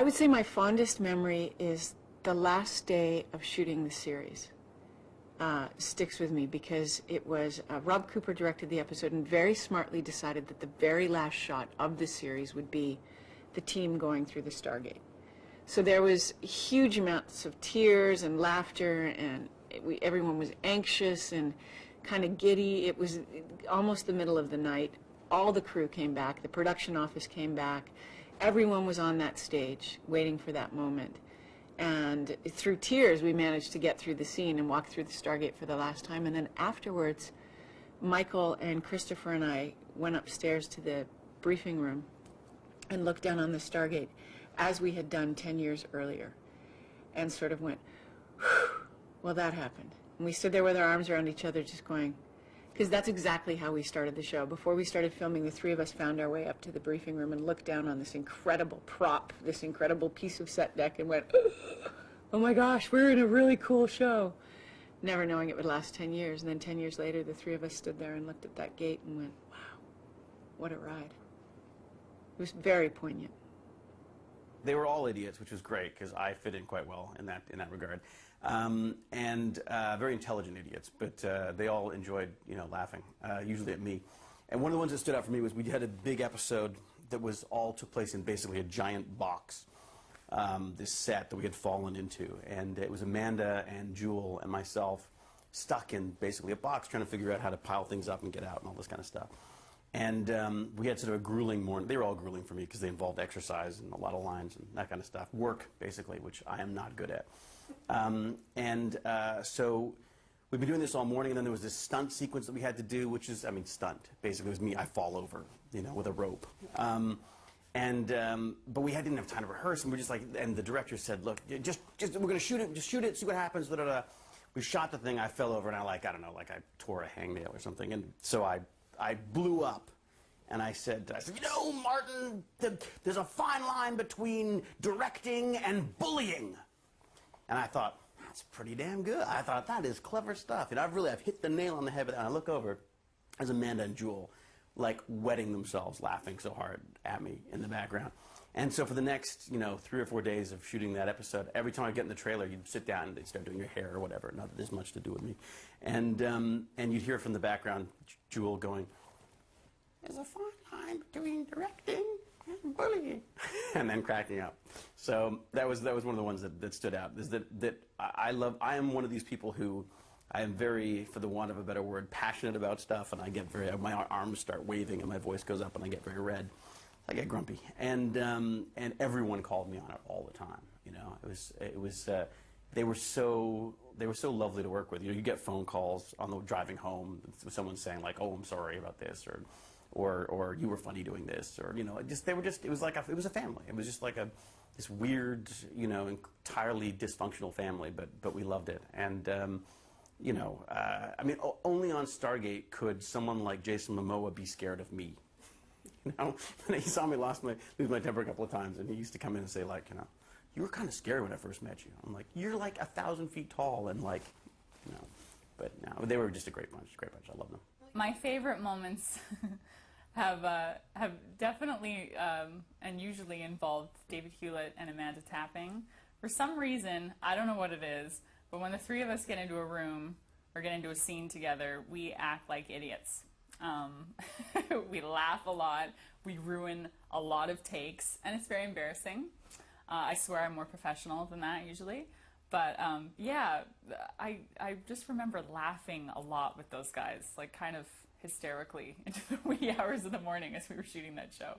I would say my fondest memory is the last day of shooting the series. Sticks with me because it was Rob Cooper directed the episode and very smartly decided that the very last shot of the series would be the team going through the Stargate. So there was huge amounts of tears and laughter, and everyone was anxious and kind of giddy. It was almost the middle of the night. All the crew came back. The production office came back. Everyone was on that stage waiting for that moment. And through tears, we managed to get through the scene and walk through the Stargate for the last time. And then afterwards, Michael and Christopher and I went upstairs to the briefing room and looked down on the Stargate as we had done 10 years earlier and sort of went, whew, well, that happened. And we stood there with our arms around each other just going, because that's exactly how we started the show. Before we started filming, the three of us found our way up to the briefing room and looked down on this incredible prop, this incredible piece of set deck, and went, oh my gosh, we're in a really cool show. Never knowing it would last 10 years. And then 10 years later, the three of us stood there and looked at that gate and went, wow, what a ride. It was very poignant. They were all idiots, which was great because I fit in quite well in that regard. Very intelligent idiots, but they all enjoyed, laughing, usually at me. And one of the ones that stood out for me was we had a big episode that was all took place in basically a giant box, this set that we had fallen into. And it was Amanda and Jewel and myself stuck in basically a box trying to figure out how to pile things up and get out and all this kind of stuff. And we had sort of a grueling morning. They were all grueling for me because they involved exercise and a lot of lines and that kind of stuff. Work, basically, which I am not good at. So we've been doing this all morning, and then there was this stunt sequence that we had to do, which is, stunt. Basically, it was me. I fall over, with a rope. But we didn't have time to rehearse, and we're just like, and the director said, look, just we're going to shoot it, just shoot it, see what happens. Da, da, da. We shot the thing, I fell over, and I tore a hangnail or something, and so I blew up. And I said, Martin, there's a fine line between directing and bullying. And I thought, that's pretty damn good. I thought, that is clever stuff. And I've hit the nail on the head. And I look over, there's Amanda and Jewel, wetting themselves, laughing so hard at me in the background. And so for the next, 3 or 4 days of shooting that episode, every time I get in the trailer, you'd sit down and they'd start doing your hair or whatever. Not that there's much to do with me. And you'd hear from the background, Jewel going, there's a fine line between directing and bullying, and then cracking up. So that was one of the ones that stood out. Is that I am one of these people who I am very, for the want of a better word, passionate about stuff, and I get my arms start waving and my voice goes up and I get very red. I get grumpy, and everyone called me on it all the time. They were so lovely to work with. You get phone calls on the driving home with someone saying oh, I'm sorry about this, or you were funny doing this, or it was a family. It was just this weird, entirely dysfunctional family, but we loved it. And only on Stargate could someone like Jason Momoa be scared of me. He saw me lose my temper a couple of times, and he used to come in and say you were kind of scary when I first met you. I'm like, you're 1,000 feet tall, and but no, they were just a great bunch. I love them. My favorite moments have definitely and usually involved David Hewlett and Amanda Tapping. For some reason, I don't know what it is, but when the three of us get into a room or get into a scene together, we act like idiots. We laugh a lot, we ruin a lot of takes, and it's very embarrassing. I swear I'm more professional than that usually. But yeah, I just remember laughing a lot with those guys, kind of hysterically into the wee hours of the morning as we were shooting that show.